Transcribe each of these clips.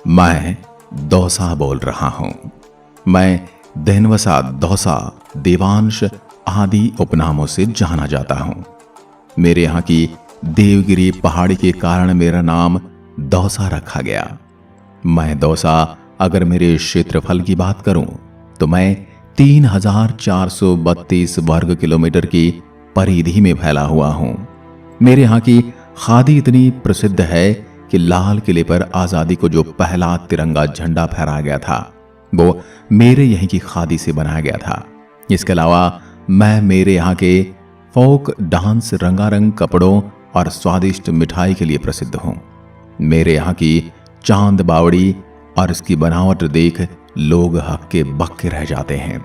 मैं दौसा बोल रहा हूं। मैं देनवसा, दौसा, देवांश आदि उपनामों से जाना जाता हूं। मेरे यहाँ की देवगिरी पहाड़ी के कारण मेरा नाम दौसा रखा गया। मैं दौसा अगर मेरे क्षेत्रफल की बात करूं तो मैं 3432 वर्ग किलोमीटर की परिधि में फैला हुआ हूं। मेरे यहाँ की खादी इतनी प्रसिद्ध है कि लाल किले पर आजादी को जो पहला तिरंगा झंडा फहराया गया था वो मेरे यहीं की खादी से बनाया गया था। इसके अलावा मैं मेरे यहाँ के फोक डांस, रंगारंग कपड़ों और स्वादिष्ट मिठाई के लिए प्रसिद्ध हूँ। मेरे यहाँ की चांद बावड़ी और इसकी बनावट देख लोग हक्के बक्के रह जाते हैं।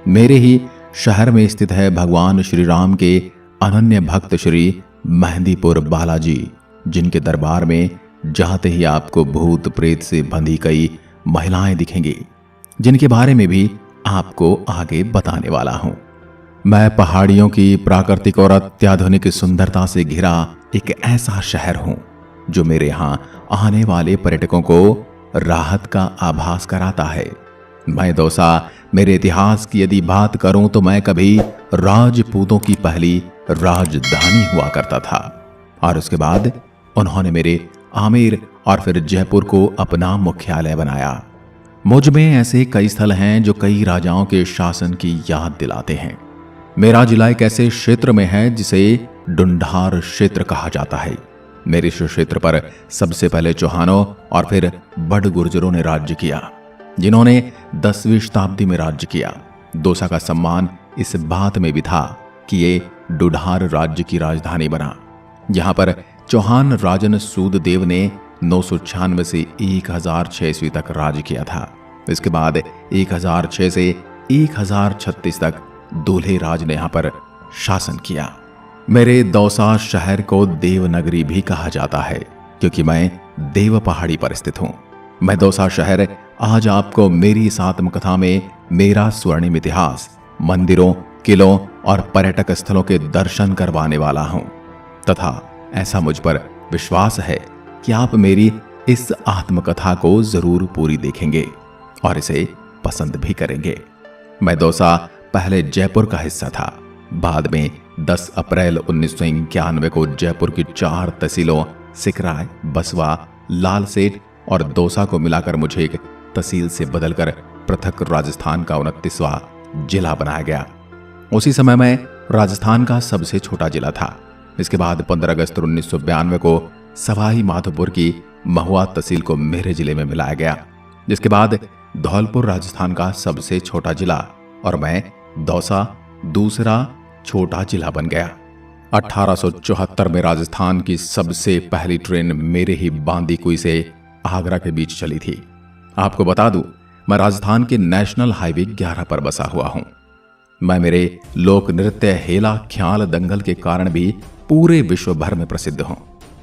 मेरे ही शहर में स्थित है भगवान श्री राम के अनन्य भक्त श्री मेहंदीपुर बालाजी, जिनके दरबार में जाते ही आपको भूत प्रेत से बंधी कई महिलाएं दिखेंगी, जिनके बारे में भी आपको आगे बताने वाला हूं। मैं पहाड़ियों की प्राकृतिक और अत्याधुनिक सुंदरता से घिरा एक ऐसा शहर हूं जो मेरे यहां आने वाले पर्यटकों को राहत का आभास कराता है। मैं दौसा मेरे इतिहास की यदि बात करूं तो मैं कभी राजपूतों की पहली राजधानी हुआ करता था और उसके बाद उन्होंने मेरे आमेर और फिर जयपुर को अपना मुख्यालय बनाया। मुझ में ऐसे कई स्थल हैं जो कई राजाओं के शासन की याद दिलाते हैं। मेरा जिला एक ऐसे क्षेत्र में है जिसे ढूंढार क्षेत्र कहा जाता है। मेरे इस क्षेत्र पर सबसे पहले चौहानों और फिर बड़ गुर्जरों ने राज्य किया, जिन्होंने 10वीं शताब्दी में राज्य किया। दौसा का सम्मान इस बात में भी था कि ये ढूंढार राज्य की राजधानी बना। यहाँ पर चौहान राजन सूददेव ने 996 से 1006 ईस्वी तक राज्य किया था। इसके बाद 1006 से 1036 तक दूल्हे राज ने यहाँ पर शासन किया। मेरे दौसा शहर को देवनगरी भी कहा जाता है क्योंकि मैं देव पहाड़ी पर स्थित हूँ। मैं दौसा शहर आज आपको मेरी इस आत्मकथा में मेरा स्वर्णिम इतिहास, मंदिरों, किलों और पर्यटक स्थलों के दर्शन करवाने वाला हूँ तथा ऐसा मुझ पर विश्वास है कि आप मेरी इस आत्मकथा को जरूर पूरी देखेंगे और इसे पसंद भी करेंगे। मैं दौसा पहले जयपुर का हिस्सा था। बाद में 10 अप्रैल 1991 को जयपुर की 4 तहसीलों सिकराय, बसवा, लालसेठ और दौसा को मिलाकर मुझे एक तहसील से बदलकर पृथक राजस्थान का 29वां जिला बनाया गया। उसी समय मैं राजस्थान का सबसे छोटा जिला था। इसके बाद 15 अगस्त 1992 को सवाई माधोपुर की महुआ तहसील को मेरे जिले में मिलाया गया, जिसके बाद धौलपुर राजस्थान का सबसे छोटा जिला और मैं दौसा दूसरा छोटा जिला बन गया। 1874 में राजस्थान की सबसे पहली ट्रेन मेरे ही बांदीकुई से आगरा के बीच चली थी। आपको बता दूं, मैं राजस्थान के नेशनल हाईवे 11 पर बसा हुआ हूं। मैं मेरे लोक नृत्य, हेला, ख्याल, दंगल के कारण भी पूरे विश्व भर में प्रसिद्ध हूं।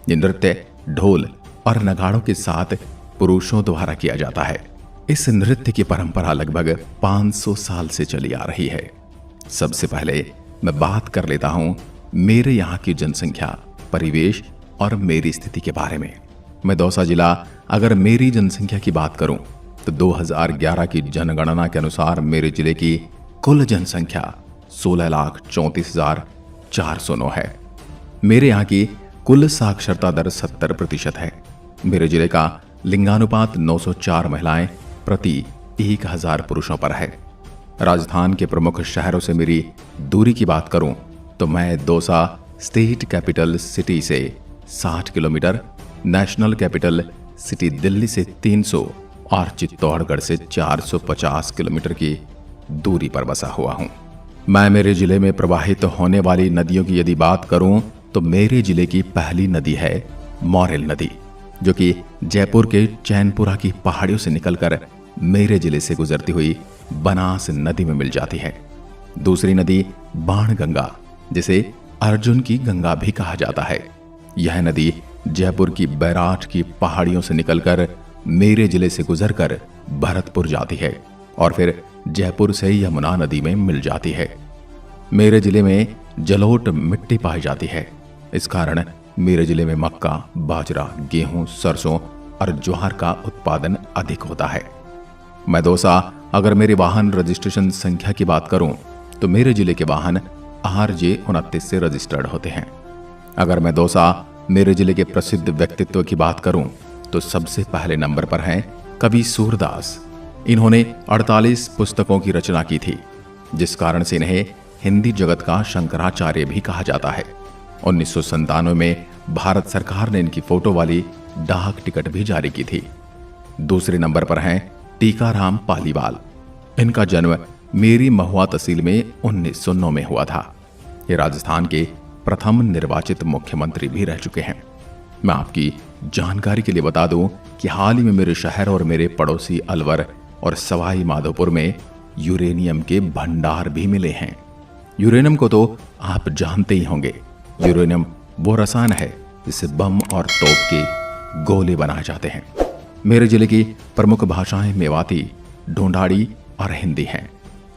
ये नृत्य ढोल और नगाड़ों के साथ पुरुषों द्वारा किया जाता है। इस नृत्य की परंपरा लगभग 500 साल से चली आ रही है। सबसे पहले मैं बात कर लेता हूं मेरे यहाँ की जनसंख्या, परिवेश और मेरी स्थिति के बारे में। मैं दौसा जिला अगर मेरी जनसंख्या की बात करूं तो 2011 की जनगणना के अनुसार मेरे जिले की कुल जनसंख्या 16,34,409 है। मेरे यहाँ की कुल साक्षरता दर 70% है। मेरे जिले का लिंगानुपात 904 महिलाएं प्रति 1000 पुरुषों पर है। राजस्थान के प्रमुख शहरों से मेरी दूरी की बात करूं तो मैं दौसा स्टेट कैपिटल सिटी से 60 kilometre, national capital city Delhi से 300 और चित्तौड़गढ़ से 450 किलोमीटर की दूरी पर बसा हुआ हूं। मैं मेरे जिले में प्रवाहित होने वाली नदियों की यदि बात करूं तो मेरे जिले की पहली नदी है मोरेल नदी, जो कि जयपुर के चैनपुरा की पहाड़ियों से निकलकर मेरे जिले से गुजरती हुई बनास नदी में मिल जाती है। दूसरी नदी बाण गंगा, जिसे अर्जुन की गंगा भी कहा जाता है। यह नदी जयपुर की बैराठ की पहाड़ियों से निकलकर मेरे जिले से गुजरकर भरतपुर जाती है और फिर जयपुर से यमुना नदी में मिल जाती है। मेरे जिले में जलोट मिट्टी पाई जाती है। इस कारण मेरे जिले में मक्का, बाजरा, गेहूं, सरसों और ज्वार का उत्पादन अधिक होता है। मैं दोसा अगर मेरे वाहन रजिस्ट्रेशन संख्या की बात करूं तो मेरे जिले के वाहन RJ29 से रजिस्टर्ड होते हैं। अगर मैं दोसा मेरे जिले के प्रसिद्ध व्यक्तित्व की बात करूं तो सबसे पहले नंबर पर हैं कवि सूरदास। इन्होंने 48 पुस्तकों की रचना की थी, जिस कारण से इन्हें हिंदी जगत का शंकराचार्य भी कहा जाता है। 1997 में भारत सरकार ने इनकी फोटो वाली डाक टिकट भी जारी की थी। दूसरे नंबर पर हैं टीकाराम पालीवाल। इनका जन्म मेरी महुआ तहसील में 1909 में हुआ था। ये राजस्थान के प्रथम निर्वाचित मुख्यमंत्री भी रह चुके हैं। मैं आपकी जानकारी के लिए बता दूं कि हाल ही में मेरे शहर और मेरे पड़ोसी अलवर और सवाई माधोपुर में यूरेनियम के भंडार भी मिले हैं। यूरेनियम को तो आप जानते ही होंगे। यूरेनियम वो रसायन है जिससे बम और तोप के गोले बनाए जाते हैं। मेरे जिले की प्रमुख भाषाएं मेवाती, ढूंढाड़ी और हिंदी हैं।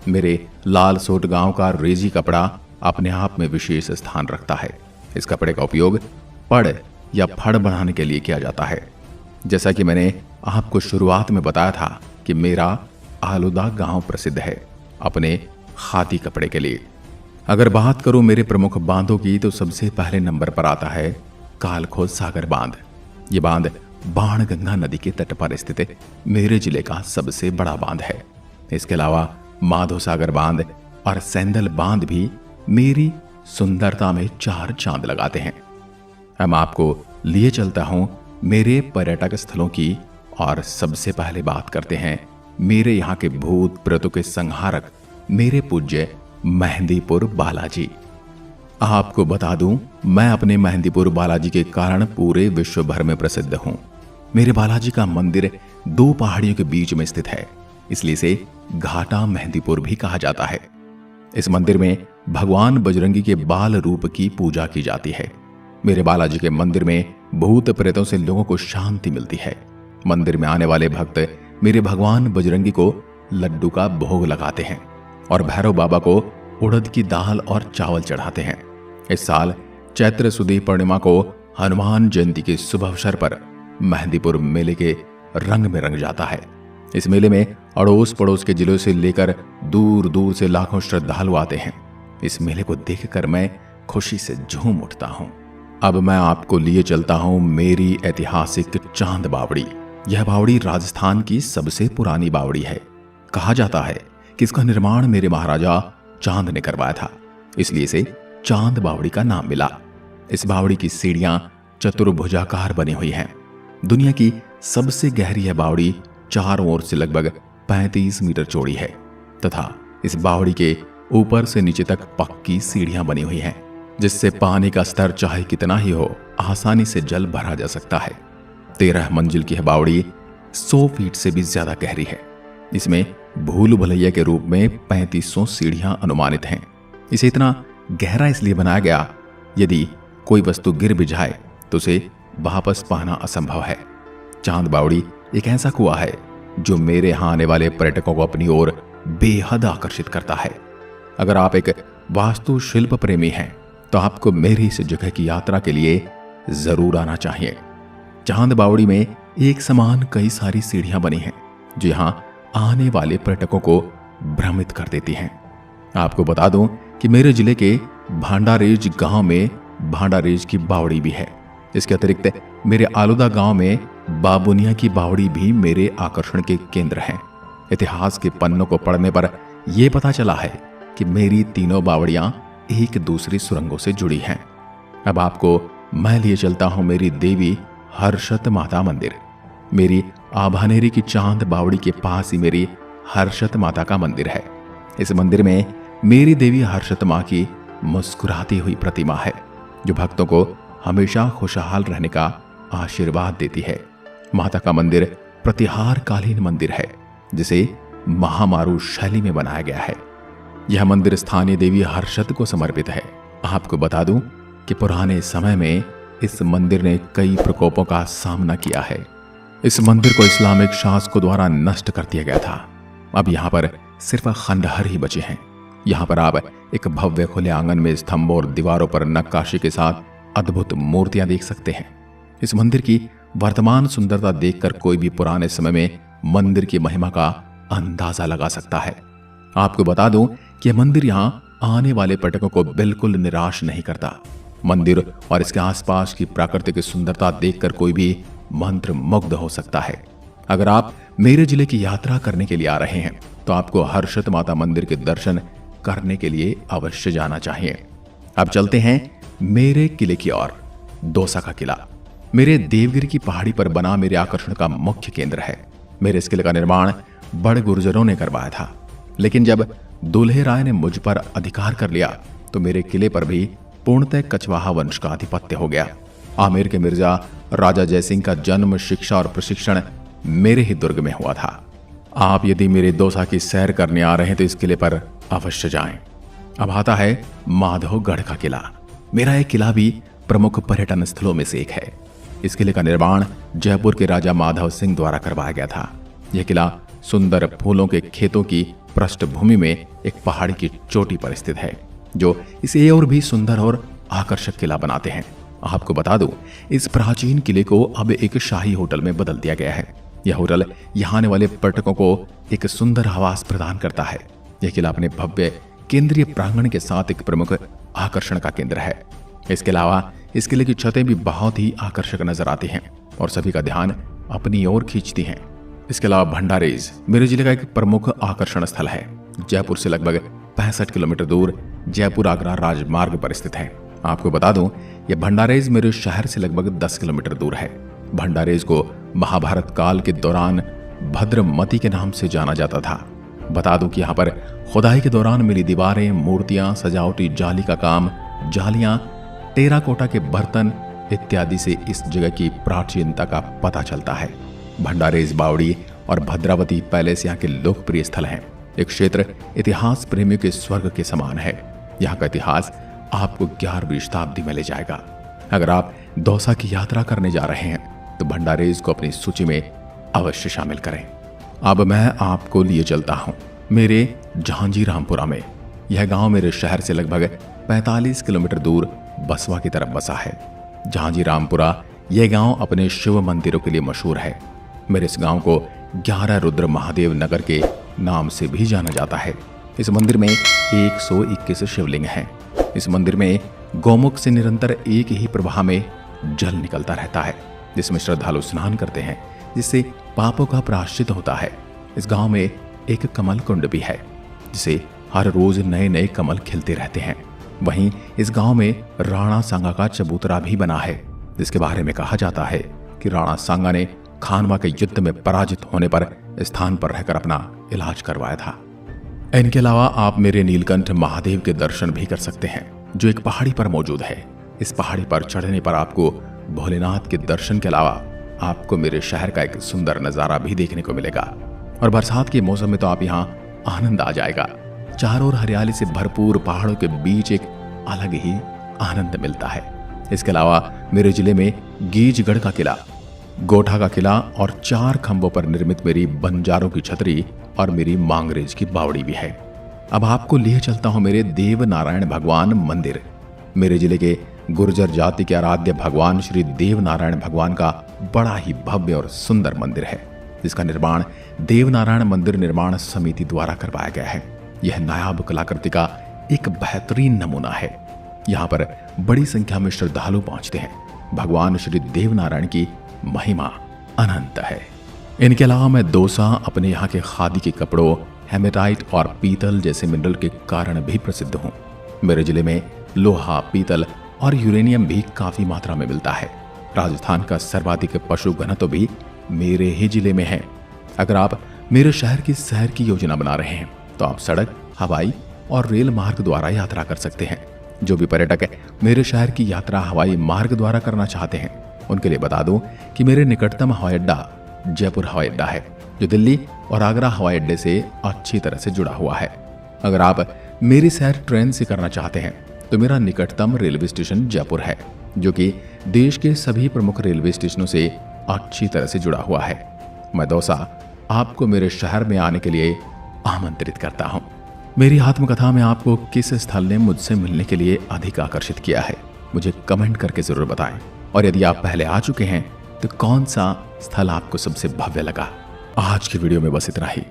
मेरे लालसोट गांव का रेजी कपड़ा अपने आप में विशेष स्थान रखता है। इस कपड़े का उपयोग पड़ या फड़ बनाने के लिए किया जाता है। जैसा कि मैंने आपको शुरुआत में बताया था कि मेरा आलूदा गांव प्रसिद्ध है अपने खादी कपड़े के लिए। अगर बात करूं मेरे प्रमुख बांधों की तो सबसे पहले नंबर पर आता है कालखोल सागर बांध। ये बांध बाणगंगा नदी के तट पर स्थित मेरे जिले का सबसे बड़ा बांध है। इसके अलावा माधो सागर बांध और सेंदल बांध भी मेरी सुंदरता में 4 चांद लगाते हैं। हम आपको लिए चलता हूं मेरे पर्यटक स्थलों की और सबसे पहले बात करते हैं मेरे यहाँ के भूत प्रेतों के संहारक मेरे पूज्य मेहंदीपुर बालाजी। आपको बता दूं, मैं अपने मेहंदीपुर बालाजी के कारण पूरे विश्व भर में प्रसिद्ध हूं। मेरे बालाजी का मंदिर 2 पहाड़ियों के बीच में स्थित है, इसलिए इसे घाटा मेहंदीपुर भी कहा जाता है। इस मंदिर में भगवान बजरंगी के बाल रूप की पूजा की जाती है। मेरे बालाजी के मंदिर में भूत प्रेतों से लोगों को शांति मिलती है। मंदिर में आने वाले भक्त मेरे भगवान बजरंगी को लड्डू का भोग लगाते हैं और भैरव बाबा को उड़द की दाल और चावल चढ़ाते हैं। इस साल चैत्र सुदी पूर्णिमा को हनुमान जयंती के शुभ अवसर पर मेहंदीपुर मेले के रंग में रंग जाता है। इस मेले में अड़ोस पड़ोस के जिलों से लेकर दूर दूर से लाखों श्रद्धालु आते हैं। इस मेले को देखकर मैं खुशी से झूम उठता हूं। अब मैं आपको लिए चलता हूं मेरी ऐतिहासिक चांद बावड़ी। यह बावड़ी राजस्थान की सबसे पुरानी बावड़ी है। कहा जाता है कि इसका निर्माण मेरे महाराजा चांद ने करवाया था, इसलिए इसे चांद बावड़ी का नाम मिला। इस बावड़ी की सीढ़ियां चतुर्भुजाकार बनी हुई हैं। दुनिया की सबसे गहरी यह बावड़ी चारों ओर से लगभग 35 मीटर चौड़ी है तथा इस बावड़ी के ऊपर से नीचे तक पक्की सीढ़ियां बनी हुई हैं, जिससे पानी का स्तर चाहे कितना ही हो आसानी से जल भरा जा सकता है। 13 मंजिल की यह बावड़ी 100 फीट से भी ज्यादा गहरी है। इसमें भूल भुलैया के रूप में 3500 सीढ़ियां अनुमानित हैं। इसे इतना गहरा इसलिए बनाया गया, यदि कोई वस्तु गिर भी जाए तो उसे वापस पाना असंभव है। चांद बावड़ी एक ऐसा कुआं है जो मेरे यहां आने वाले पर्यटकों को अपनी ओर बेहद आकर्षित करता है। अगर आप एक वास्तुशिल्प प्रेमी हैं तो आपको मेरी इस जगह की यात्रा के लिए जरूर आना चाहिए। चांद बावड़ी में एक समान कई सारी सीढ़ियां बनी हैं जो यहां आने वाले पर्यटकों को भ्रमित कर देती हैं। आपको बता दूं कि मेरे जिले के भांडारेज गांव में भांडारेज की बावड़ी भी है। इसके अतिरिक्त मेरे आलूदा गांव में बाबुनिया की बावड़ी भी मेरे आकर्षण के केंद्र हैं। इतिहास के पन्नों को पढ़ने पर यह पता चला है कि मेरी तीनों बावड़ियां एक दूसरी सुरंगों से जुड़ी हैं। अब आपको मैं लिए चलता हूं मेरी देवी हर्षत माता मंदिर। मेरी आभानेरी की चांद बावड़ी के पास ही मेरी हर्षत माता का मंदिर है। इस मंदिर में मेरी देवी हर्षत मां की मुस्कुराती हुई प्रतिमा है जो भक्तों को हमेशा खुशहाल रहने का आशीर्वाद देती है। माता का मंदिर प्रतिहार कालीन मंदिर है जिसे महामारू शैली में बनाया गया है। यह मंदिर स्थानीय देवी हर्षत को समर्पित है। आपको बता दूं कि पुराने समय में इस मंदिर ने कई प्रकोपों का सामना किया है। इस मंदिर को इस्लामिक शासकों द्वारा नष्ट कर दिया गया था। अब यहाँ पर सिर्फ खंडहर ही बचे हैं। यहाँ पर आप एक भव्य खुले आंगन में स्तंभों और दीवारों पर नक्काशी के साथ अद्भुत मूर्तियां देख सकते हैं। इस मंदिर की वर्तमान सुंदरता देखकर कोई भी पुराने समय में मंदिर की महिमा का अंदाजा लगा सकता है। आपको बता दूं कि मंदिर यहां आने वाले पर्यटकों को बिल्कुल निराश नहीं करता। मंदिर और इसके आसपास की प्राकृतिक सुंदरता देखकर कोई भी मंत्र मुग्ध हो सकता है। अगर आप मेरे जिले की यात्रा करने के लिए आ रहे हैं तो आपको हर्षित माता मंदिर के दर्शन करने के लिए अवश्य जाना चाहिए। अब चलते हैं मेरे किले की ओर। दौसा का किला मेरे देवगिरी की पहाड़ी पर बना मेरे आकर्षण का मुख्य केंद्र है। मेरे इस किले का निर्माण बड़े गुर्जरों ने करवाया था, लेकिन जब दुल्हे राय ने मुझ पर अधिकार कर लिया तो मेरे किले पर भी पूर्णतः कछवाहा वंश का आधिपत्य हो गया। आमेर के मिर्जा राजा जयसिंह का जन्म, शिक्षा और प्रशिक्षण मेरे ही दुर्ग में हुआ था। आप यदि मेरे दौसा की सैर करने आ रहे हैं तो इस किले पर अवश्य जाएं। अब आता है माधवगढ़ का किला। मेरा यह किला भी प्रमुख पर्यटन स्थलों में से एक है। इस किले का निर्माण जयपुर के राजा माधव सिंह द्वारा करवाया गया था। यह किला सुंदर फूलों के खेतों की पृष्ठभूमि में एक पहाड़ी की चोटी पर स्थित है, जो इसे और भी सुंदर और आकर्षक किला बनाते हैं। आपको बता दूं, इस प्राचीन किले को अब एक शाही होटल में बदल दिया गया है। यह होटल यहाँ आने वाले पर्यटकों को एक सुंदर आवास प्रदान करता है। यह किला अपने भव्य केंद्रीय प्रांगण के साथ एक प्रमुख आकर्षण का केंद्र है। इसके अलावा इस किले की छतें भी बहुत ही आकर्षक नजर आती हैं और सभी का ध्यान अपनी ओर खींचती हैं। इसके अलावा भंडारेज मेरे जिले का एक प्रमुख आकर्षण स्थल है। जयपुर से लगभग 65 किलोमीटर दूर जयपुर आगरा राजमार्ग पर स्थित है। आपको बता दूं, यह भंडारेज मेरे शहर से लगभग 10 किलोमीटर दूर है। भंडारेज को महाभारत काल के दौरान भद्रमती के नाम से जाना जाता था। बता दूं कि यहाँ पर खुदाई के दौरान मिली दीवारें, मूर्तियां, सजावटी जाली का काम, जालियां, टेराकोटा के बर्तन इत्यादि से इस जगह की प्राचीनता का पता चलता है। भंडारेज बावड़ी और भद्रावती पैलेस यहाँ के लोकप्रिय स्थल हैं। एक क्षेत्र इतिहास प्रेमियों के स्वर्ग के समान है। यहाँ का इतिहास आपको 11वीं शताब्दी में ले जाएगा। अगर आप दौसा की यात्रा करने जा रहे हैं तो भंडारेज को अपनी सूची में अवश्य शामिल करें। अब मैं आपको लिए चलता हूँ मेरे झांझीरामपुरा में। यह गांव मेरे शहर से लगभग 45 किलोमीटर दूर बसवा की तरफ बसा है। झांझीरामपुरा यह गांव अपने शिव मंदिरों के लिए मशहूर है। मेरे इस गांव को 11 रुद्र महादेव नगर के नाम से भी जाना जाता है। इस मंदिर में 121 शिवलिंग हैं। इस मंदिर में गौमुख से निरंतर एक ही प्रवाह में जल निकलता रहता है, जिसमें श्रद्धालु स्नान करते हैं, जिससे पापों का प्रायश्चित होता है। इस गांव में एक कमल कुंड भी है, जिसे हर रोज नए नए कमल खिलते रहते हैं। वहीं इस गांव में राणा सांगा का चबूतरा भी बना है, जिसके बारे में कहा जाता है कि राणा सांगा ने खानवा के युद्ध में पराजित होने पर स्थान पर रहकर अपना इलाज करवाया था। इनके अलावा आप मेरे नीलकंठ महादेव के दर्शन भी कर सकते हैं, जो एक पहाड़ी पर मौजूद है। इस पहाड़ी पर चढ़ने पर आपको भोलेनाथ के दर्शन के अलावा आपको मेरे शहर का एक सुंदर नजारा भी देखने को मिलेगा। और बरसात के मौसम में तो आप यहाँ आनंद आ जाएगा। चारों ओर हरियाली से भरपूर पहाड़ों के बीच एक अलग ही आनंद मिलता है। इसके अलावा मेरे जिले में गीजगढ़ का किला, गोठा का किला और 4 खंभों पर निर्मित मेरी बंजारों की छतरी और मेरी मांगरेज की बावड़ी भी है। अब आपको लिए चलता हूं मेरे देव नारायण भगवान मंदिर। मेरे जिले के गुर्जर जाति के आराध्य भगवान श्री देव नारायण भगवान का बड़ा ही भव्य और सुंदर मंदिर है, जिसका निर्माण देव नारायण मंदिर निर्माण समिति द्वारा करवाया गया है। यह नायाब कलाकृति का एक बेहतरीन नमूना है। यहाँ पर बड़ी संख्या में श्रद्धालु पहुंचते हैं। भगवान श्री देव नारायण की महिमा अनंत है। इनके अलावा मैं दौसा अपने यहाँ के खादी के कपड़ों, हेमेटाइट और पीतल जैसे मिनरल के कारण भी प्रसिद्ध हूँ। मेरे जिले में लोहा, पीतल और यूरेनियम भी काफी मात्रा में मिलता है। राजस्थान का सर्वाधिक पशु घनत्व भी मेरे ही जिले में है। अगर आप मेरे शहर की सैर की योजना बना रहे हैं तो आप सड़क, हवाई और रेल मार्ग द्वारा यात्रा कर सकते हैं। जो भी पर्यटक मेरे शहर की यात्रा हवाई मार्ग द्वारा करना चाहते हैं, उनके लिए बता दूं कि मेरे निकटतम हवाई अड्डा जयपुर हवाई अड्डा है, जो दिल्ली और आगरा हवाई अड्डे से अच्छी तरह से जुड़ा हुआ है। अगर आप मेरी सैर ट्रेन से करना चाहते हैं तो मेरा निकटतम रेलवे स्टेशन जयपुर है, जो कि देश के सभी प्रमुख रेलवे स्टेशनों से अच्छी तरह से जुड़ा हुआ है। मैं दौसा आपको मेरे शहर में आने के लिए आमंत्रित करता हूँ। मेरी आत्मकथा में आपको किस स्थल ने मुझसे मिलने के लिए अधिक आकर्षित किया है, मुझे कमेंट करके जरूर बताएं। और यदि आप पहले आ चुके हैं तो कौन सा स्थल आपको सबसे भव्य लगा? आज की वीडियो में बस इतना ही।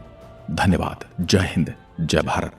धन्यवाद। जय हिंद, जय भारत।